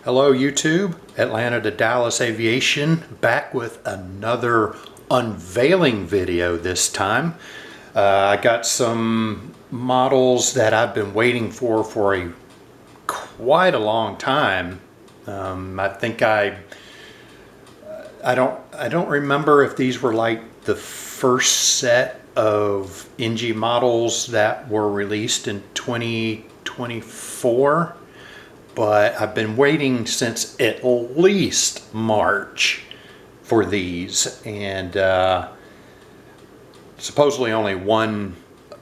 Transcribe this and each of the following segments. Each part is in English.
Hello YouTube, Atlanta to Dallas Aviation, back with another unveiling video this time. I got some models that I've been waiting for quite a long time. I think I don't remember if these were like the first set of NG models that were released in 2024. But I've been waiting since at least March for these, and supposedly only one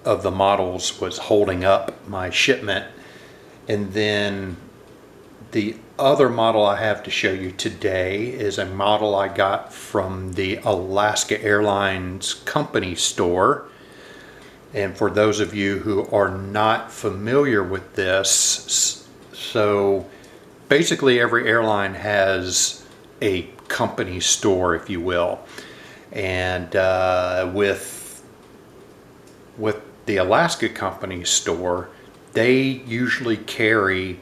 of the models was holding up my shipment, and then the other model I have to show you today is a model I got from the Alaska Airlines company store. And for those of you who are not familiar with this, so basically every airline has a company store, if you will, and with the Alaska company store, they usually carry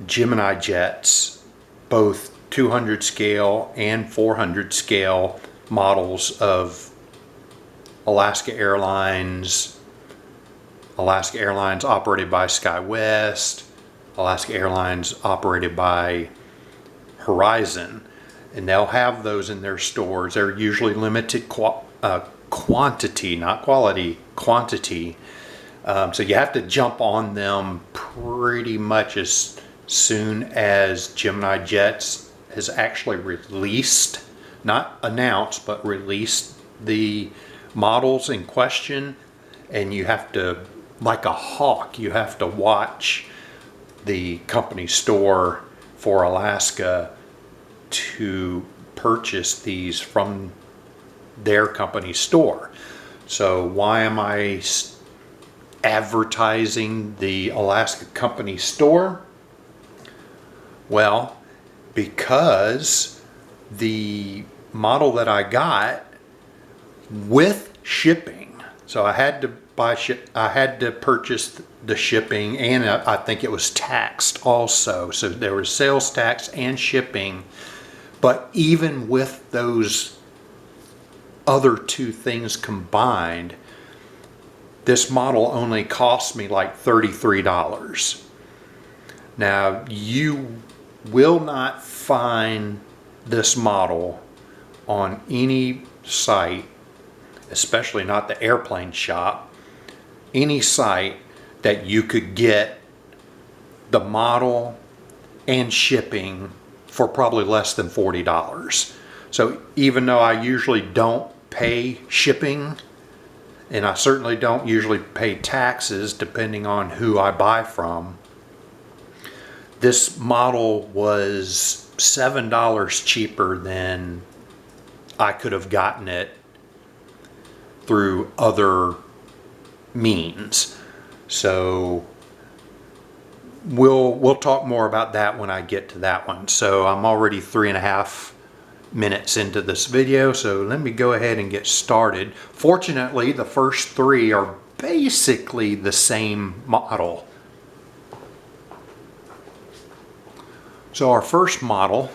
Gemini jets, both 200 scale and 400 scale models of Alaska Airlines operated by SkyWest, Alaska Airlines operated by Horizon, and they'll have those in their stores. They're usually limited quantity, not quality, quantity. So you have to jump on them pretty much as soon as Gemini Jets has actually released, not announced, but released the models in question, and you have to, like a hawk, you have to watch the company store for Alaska to purchase these from their company store. So why am I advertising the Alaska company store? Well, because the model that I got with shipping, so I had to purchase the shipping, and I think it was taxed also. So there was sales tax and shipping. But even with those other two things combined, this model only cost me like $33. Now, you will not find this model on any site, especially not the airplane shop, any site that you could get the model and shipping for probably less than $40. So even though I usually don't pay shipping, and I certainly don't usually pay taxes depending on who I buy from, this model was $7 cheaper than I could have gotten it through other means. So we'll talk more about that when I get to that one. So I'm already 3.5 minutes into this video, so let me go ahead and get started. Fortunately, the first three are basically the same model. So our first model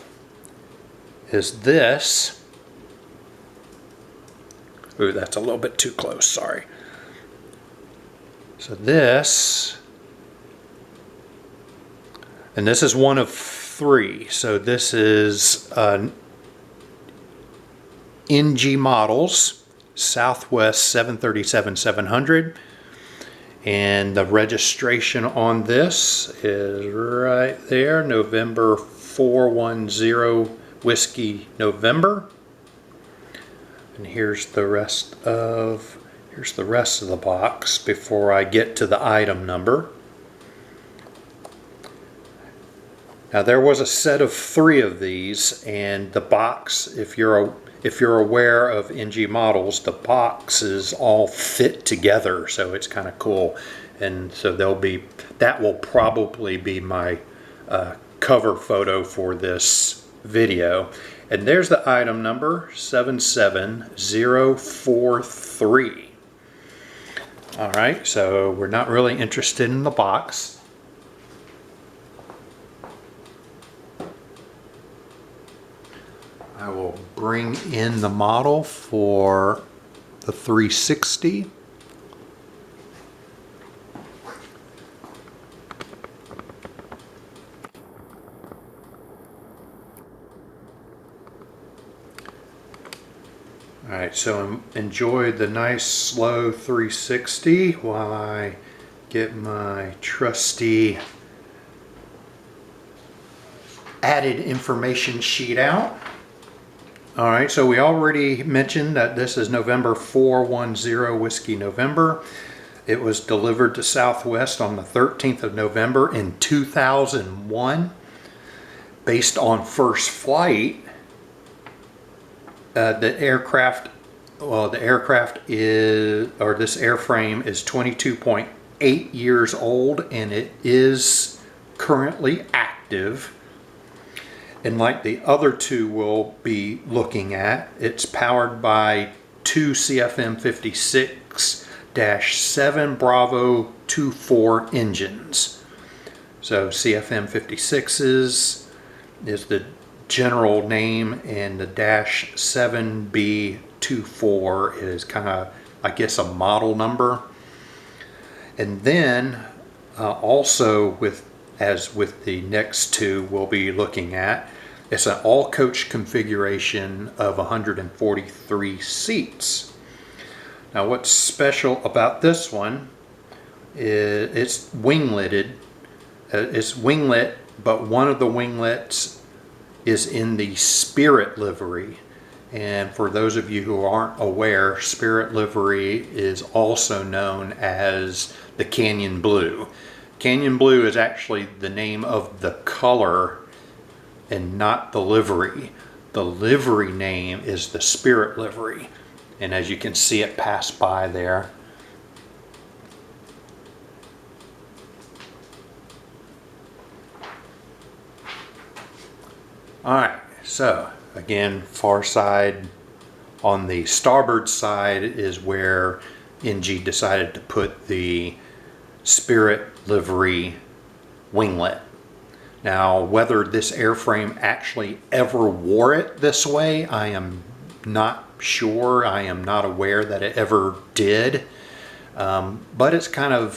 is this. Ooh, that's a little bit too close, sorry. So this, and this is one of three. So this is NG Models, Southwest 737-700. And the registration on this is right there, November 410 Whiskey November. And here's the rest of the box before I get to the item number. Now there was a set of 3 of these, and the box, if you're aware of NG models, the boxes all fit together, so it's kind of cool. And so that will probably be my cover photo for this video. And there's the item number, 77043. All right, so we're not really interested in the box. I will bring in the model for the 360. Alright, so enjoy the nice slow 360 while I get my trusty added information sheet out. Alright, so we already mentioned that this is November 410 Whiskey November. It was delivered to Southwest on the 13th of November in 2001. Based on first flight, the aircraft is, or this airframe is 22.8 years old, and it is currently active. And like the other two we'll be looking at, it's powered by two CFM56-7 Bravo 24 engines. So CFM56s is the general name, and the -7B24 is kind of, I guess, a model number. And then also as with the next two we'll be looking at, it's an all-coach configuration of 143 seats. Now what's special about this one is it's wingletted. It's winglet, but one of the winglets is in the Spirit livery. And for those of you who aren't aware, Spirit livery is also known as the Canyon Blue. Canyon Blue is actually the name of the color and not the livery. The livery name is the Spirit livery. And as you can see it pass by there. Alright, so again, far side, on the starboard side is where NG decided to put the Spirit livery winglet. Now, whether this airframe actually ever wore it this way, I am not sure. I am not aware that it ever did. But it's kind of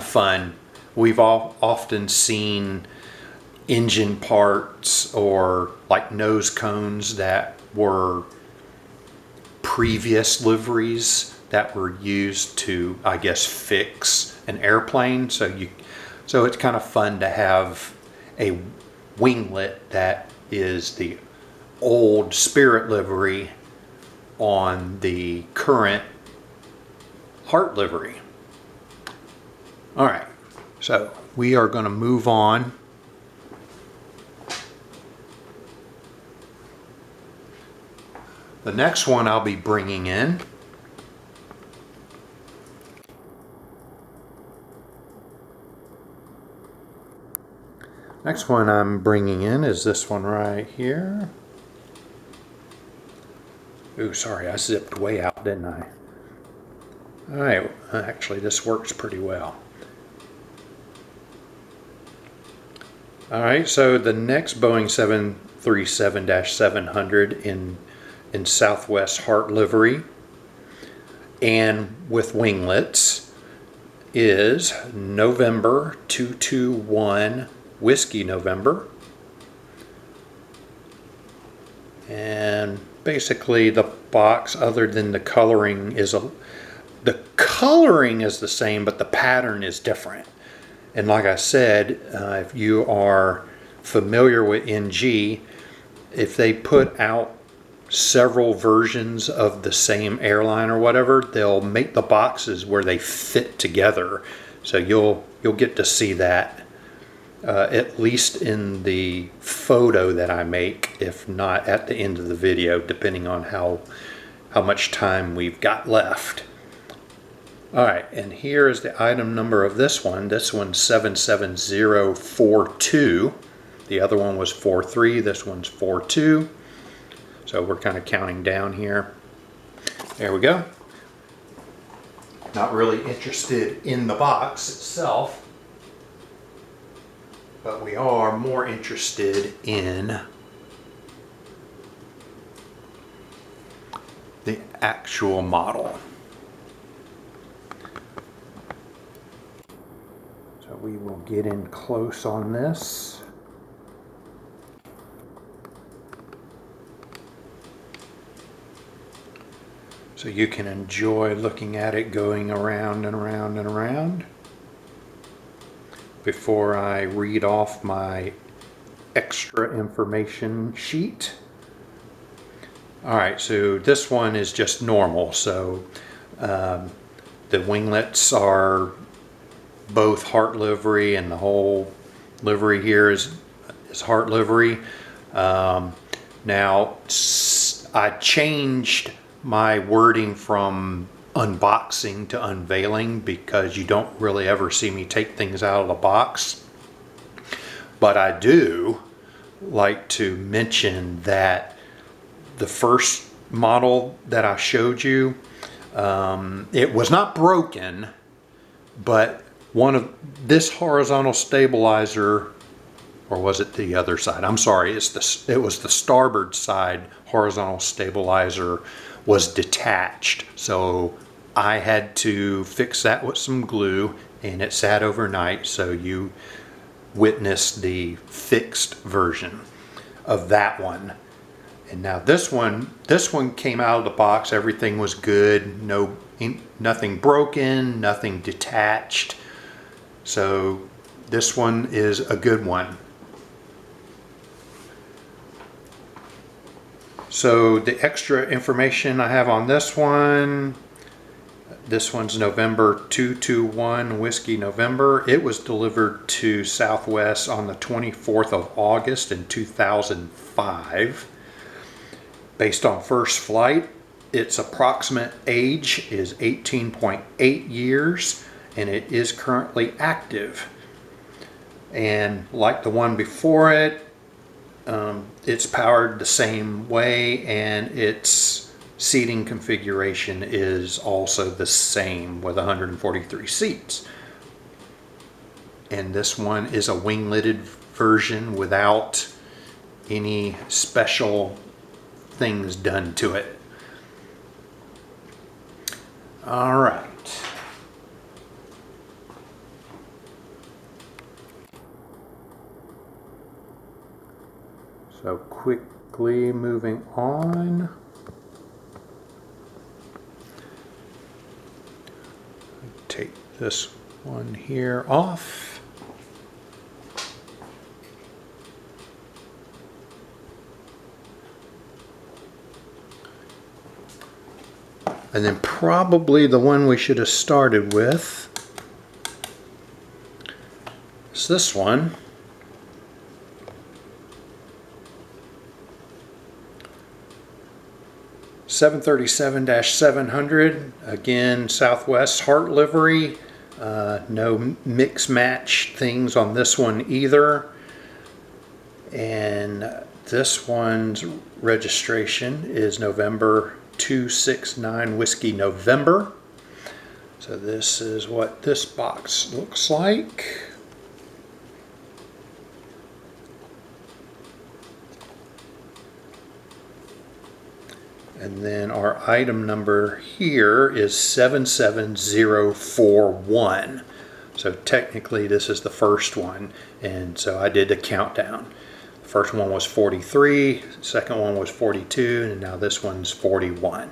fun. We've often seen engine parts or like nose cones that were previous liveries that were used to, I guess, fix an airplane. So it's kind of fun to have a winglet that is the old Spirit livery on the current Heart livery. All right, so we are going to move on. The next one I'll be bringing in is this one right here. Ooh, sorry, I zipped way out, didn't I? All right, actually this works pretty well. All right, so the next Boeing 737-700 in Southwest Heart livery and with winglets is November 221 Whiskey November. And basically the box, other than the coloring, the coloring is the same, but the pattern is different. And like I said, if you are familiar with NG, if they put out several versions of the same airline or whatever, they'll make the boxes where they fit together. So you'll get to see that at least in the photo that I make, if not at the end of the video, depending on how much time we've got left. Alright, and here is the item number of this one. This one's 77042. The other one was 43. This one's 42. So we're kind of counting down here. There we go. Not really interested in the box itself, but we are more interested in actual model. So we will get in close on this. So you can enjoy looking at it going around and around and around before I read off my extra information sheet. Alright, so this one is just normal. So the winglets are both heart livery, and the whole livery here is heart livery. Now I changed my wording from unboxing to unveiling because you don't really ever see me take things out of the box. But I do like to mention that the first model that I showed you, it was not broken, but one of this horizontal stabilizer, or was it the other side? I'm sorry, it was the starboard side horizontal stabilizer was detached. So I had to fix that with some glue, and it sat overnight, so you witnessed the fixed version of that one. And now this one came out of the box, everything was good, nothing broken, nothing detached. So this one is a good one. So the extra information I have on this one's November 221 Whiskey November. It was delivered to Southwest on the 24th of August in 2005. Based on first flight, its approximate age is 18.8 years, and it is currently active. And like the one before it, it's powered the same way, and its seating configuration is also the same with 143 seats. And this one is a wingletted version without any special things done to it. All right. So quickly moving on. Take this one here off. And then probably the one we should have started with is this one. (737-700), again Southwest heart livery. No mix match things on this one either. And this one's registration is November 269 Whiskey November. So this is what this box looks like. And then our item number here is 77041. So technically this is the first one, and so I did the countdown. The first one was 43, the second one was 42, and now this one's 41.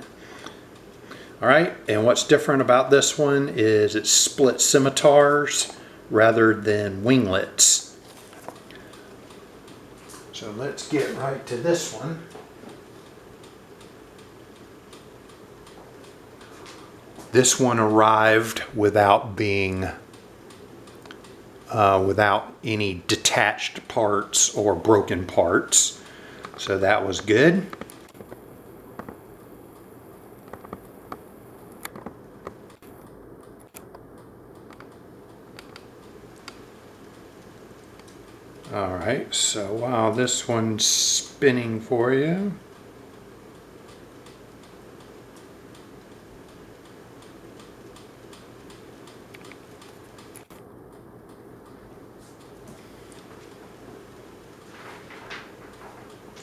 All right, and what's different about this one is it's split scimitars rather than winglets. So let's get right to this one. This one arrived without being, without any detached parts or broken parts, so that was good. All right, so while this one's spinning for you,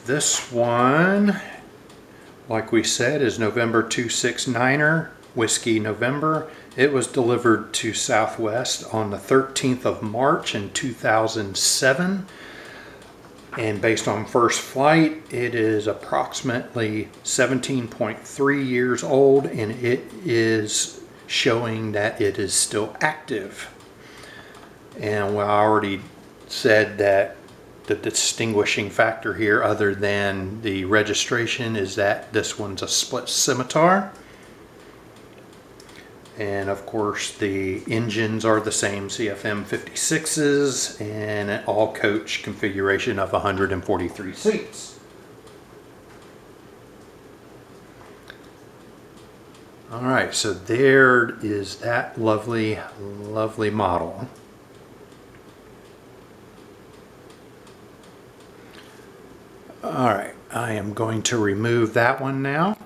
this one like we said, is November 269er, Whiskey November. It was delivered to Southwest on the 13th of March in 2007. And based on first flight, it is approximately 17.3 years old, and it is showing that it is still active. And I already said that the distinguishing factor here, other than the registration, is that this one's a split scimitar. And of course the engines are the same CFM 56s and an all coach configuration of 143 seats. Alright, so there is that lovely, lovely model. Alright, I am going to remove that one now.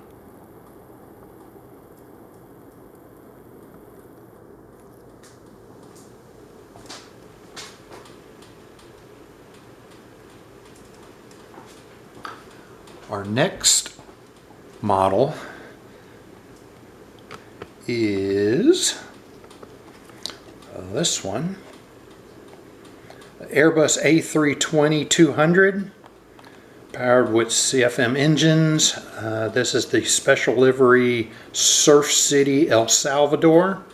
Our next model is this one, Airbus A320-200, powered with CFM engines. This is the special livery Surf City, El Salvador.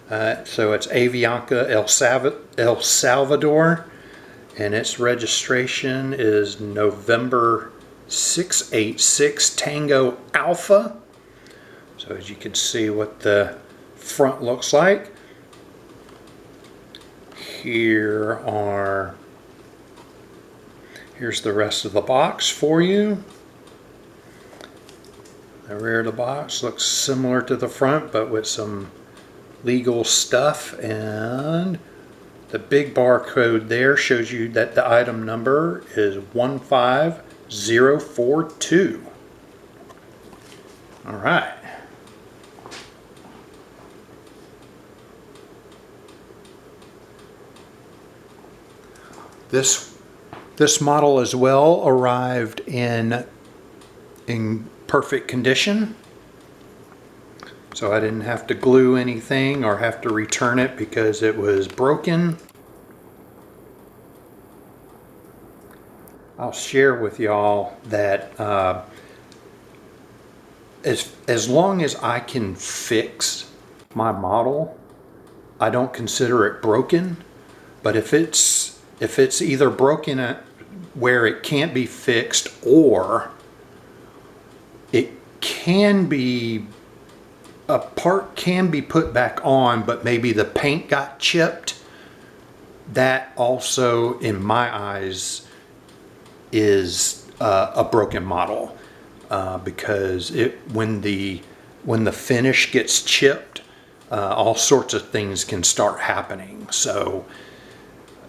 So it's Avianca El Salvador, and its registration is November 686 Tango Alpha. So as you can see what the front looks like. Here's the rest of the box for you. The rear of the box looks similar to the front, but with some legal stuff, and the big barcode there shows you that the item number is 15042. All right. This model as well arrived in perfect condition. So I didn't have to glue anything or have to return it because it was broken. I'll share with y'all that as long as I can fix my model, I don't consider it broken. But if it's either broken at where it can't be fixed, or it can be, a part can be put back on, but maybe the paint got chipped, that also in my eyes is a broken model, because when the finish gets chipped, all sorts of things can start happening. So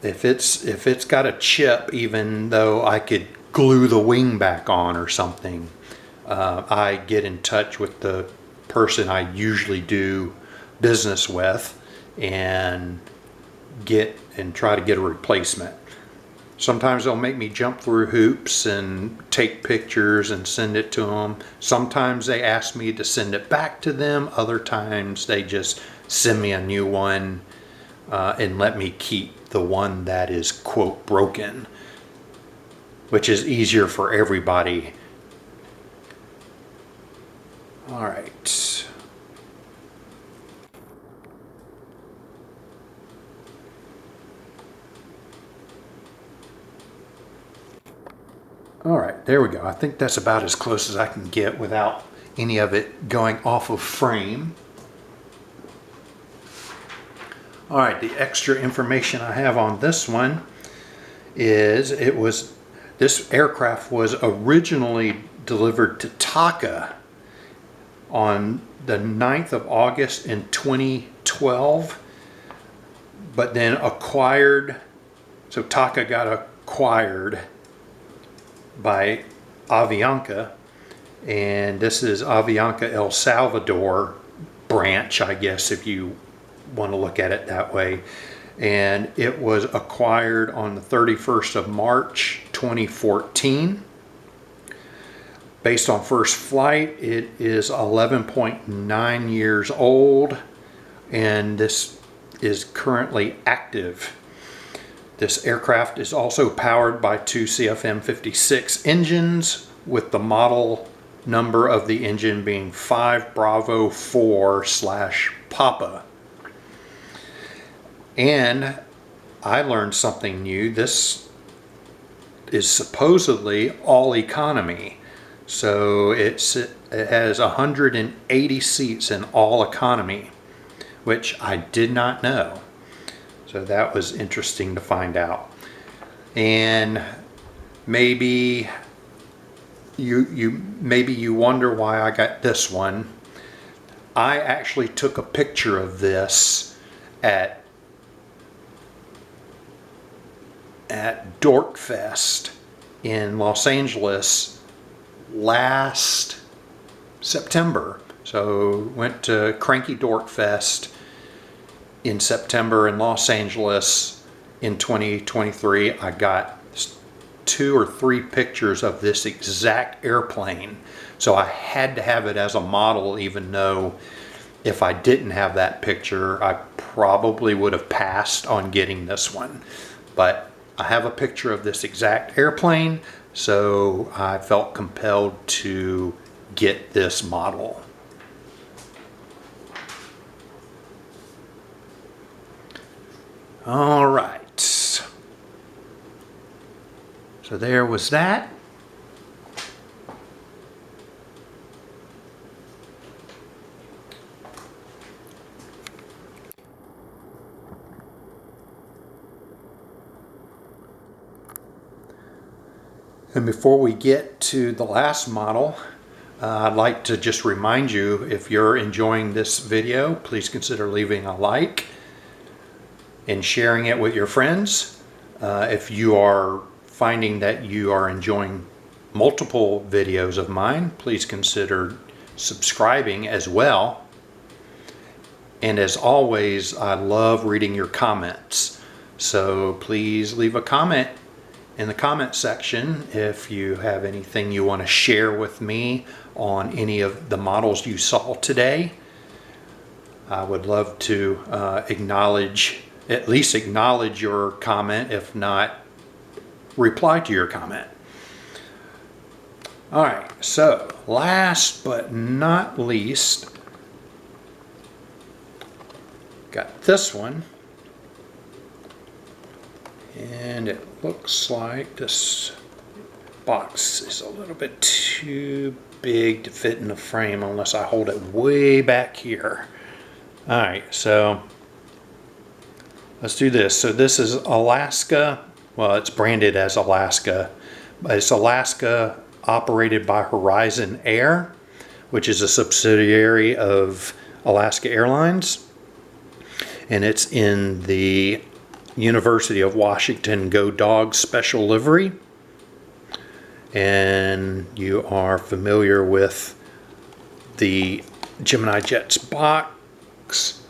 if it's got a chip, even though I could glue the wing back on or something, I get in touch with the person I usually do business with and try to get a replacement. Sometimes they'll make me jump through hoops and take pictures and send it to them. Sometimes they ask me to send it back to them. Other times they just send me a new one and let me keep the one that is, quote, broken, which is easier for everybody. All right. All right, there we go. I think that's about as close as I can get without any of it going off of frame. All right, the extra information I have on this one is this aircraft was originally delivered to Taka on the 9th of August in 2012, but then acquired, so Taka got acquired by Avianca, and this is Avianca El Salvador branch, I guess, if you want to look at it that way. And it was acquired on the 31st of March 2014. Based on first flight, it is 11.9 years old, and this is currently active. This aircraft is also powered by two CFM56 engines, with the model number of the engine being 5 Bravo 4/Papa. And I learned something new. This is supposedly all economy. So it has 180 seats in all economy, which I did not know. So that was interesting to find out. And maybe you wonder why I got this one. I actually took a picture of this at Dorkfest in Los Angeles last September. So went to Cranky Dorkfest in September in Los Angeles in 2023. I got 2 or 3 pictures of this exact airplane. So I had to have it as a model, even though if I didn't have that picture, I probably would have passed on getting this one. But I have a picture of this exact airplane, so I felt compelled to get this model. All right. So there was that. And before we get to the last model, I'd like to just remind you, if you're enjoying this video, please consider leaving a like and sharing it with your friends. If you are finding that you are enjoying multiple videos of mine, please consider subscribing as well. And as always, I love reading your comments. So please leave a comment in the comment section if you have anything you want to share with me on any of the models you saw today. I would love to at least acknowledge your comment, if not reply to your comment. All right, so last but not least, got this one. And it looks like this box is a little bit too big to fit in the frame unless I hold it way back here. All right, so let's do this. So this is Alaska. Well, it's branded as Alaska, but it's Alaska operated by Horizon Air, which is a subsidiary of Alaska Airlines. And it's in the University of Washington Go Dogs special livery. And you are familiar with the Gemini Jets box.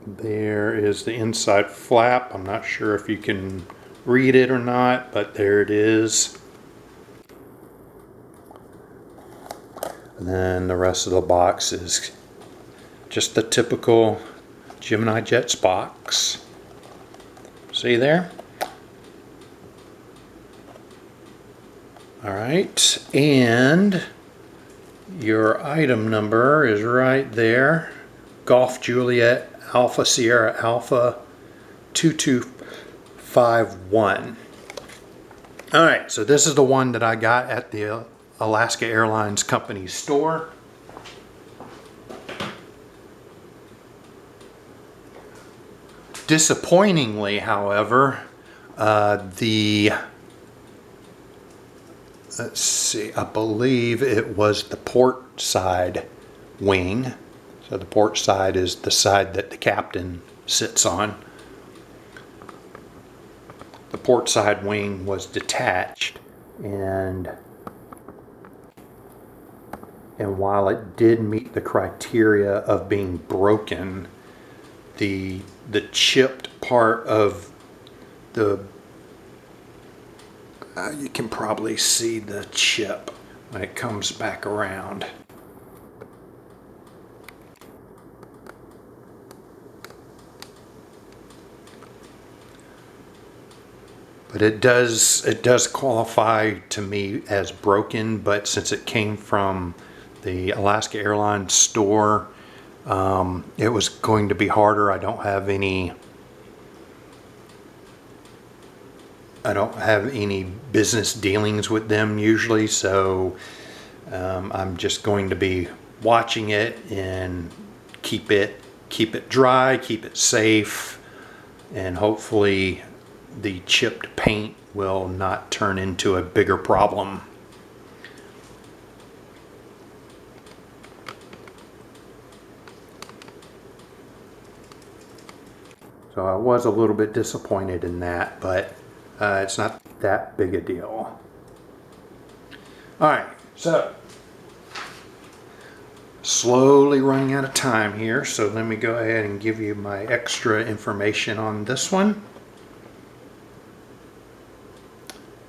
There is the inside flap. I'm not sure if you can read it or not, but there it is. And then the rest of the box is just the typical Gemini Jets box. See there? All right, and your item number is right there. Golf Juliet Alpha Sierra Alpha 2251. All right, so this is the one that I got at the Alaska Airlines Company store. Disappointingly, however, let's see, I believe it was the port side wing. So the port side is the side that the captain sits on. The port side wing was detached, and while it did meet the criteria of being broken, the chipped part of you can probably see the chip when it comes back around. But it does qualify to me as broken, but since it came from the Alaska Airlines store, it was going to be harder. I don't have any business dealings with them usually, so I'm just going to be watching it and keep it dry, keep it safe, and hopefully the chipped paint will not turn into a bigger problem. So I was a little bit disappointed in that, but it's not that big a deal. Alright, so slowly running out of time here, so let me go ahead and give you my extra information on this one.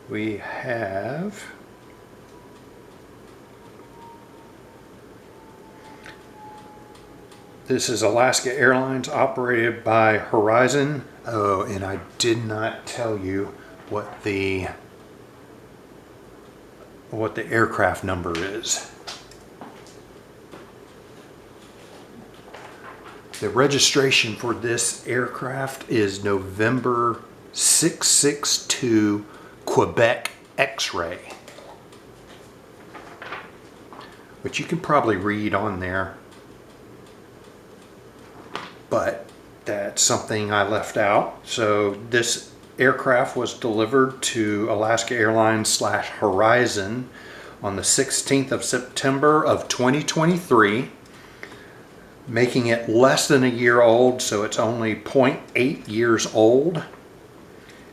We have this is Alaska Airlines operated by Horizon. Oh, and I did not tell you what the aircraft number is. The registration for this aircraft is November 662 Quebec X-ray, which you can probably read on there, but that's something I left out. So this aircraft was delivered to Alaska Airlines / Horizon on the 16th of September of 2023, making it less than a year old, so it's only 0.8 years old.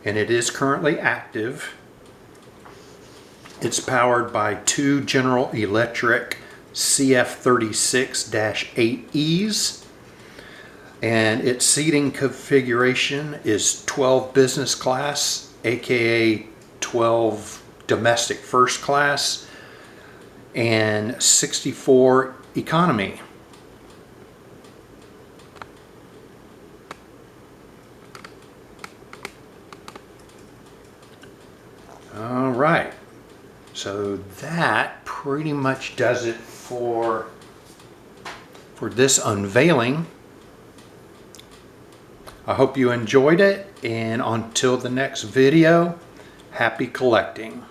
And it is currently active. It's powered by two General Electric CF36-8Es, and its seating configuration is 12 business class, aka 12 domestic first class, and 64 economy. All right, so that pretty much does it for this unveiling. I hope you enjoyed it, and until the next video, happy collecting.